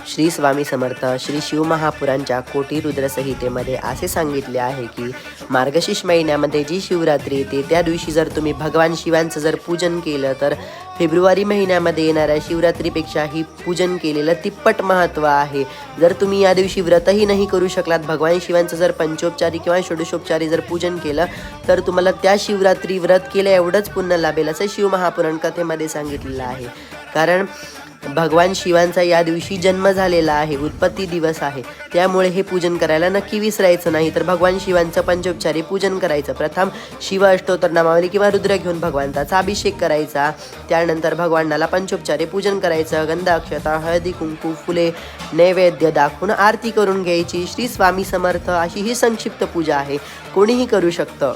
श्री स्वामी समर्थ श्री शिवमहापुराणच्या कोटी रुद्र संहितेमध्ये असे सांगितले आहे की मार्गशीर्ष महिन्यामध्ये जी शिवरात्री येते त्या दिवशी जर तुम्ही भगवान शिवांचं जर पूजन केलं तर फेब्रुवारी महिन्यामध्ये येणाऱ्या शिवरात्रीपेक्षाही पूजन केलेलं तिप्पट महत्त्व आहे. जर तुम्ही या दिवशी व्रतही नाही करू शकलात, भगवान शिवांचं जर पंचोपचारी किंवा षोडशोपचारी जर पूजन केलं तर तुम्हाला त्या शिवरात्री व्रत केलं एवढंच पुण्य लाभेल असं शिवमहापुराण कथेमध्ये सांगितलेलं आहे. कारण भगवान शिवांचा या दिवशी जन्म झालेला आहे, उत्पत्ती दिवस आहे, त्यामुळे हे पूजन करायला नक्की विसरायचं नाही. तर भगवान शिवांचं पंचोपचारी पूजन करायचं. प्रथम शिव अष्टोत्तर नामावली किंवा रुद्र घेऊन भगवंताचा अभिषेक करायचा. त्यानंतर भगवानाला पंचोपचारी पूजन करायचं. गंध, अक्षता, हळदी, कुंकू, फुले, नैवेद्य दाखवून आरती करून घ्यायची. श्री स्वामी समर्थ अशी ही संक्षिप्त पूजा आहे, कोणीही करू शकतं.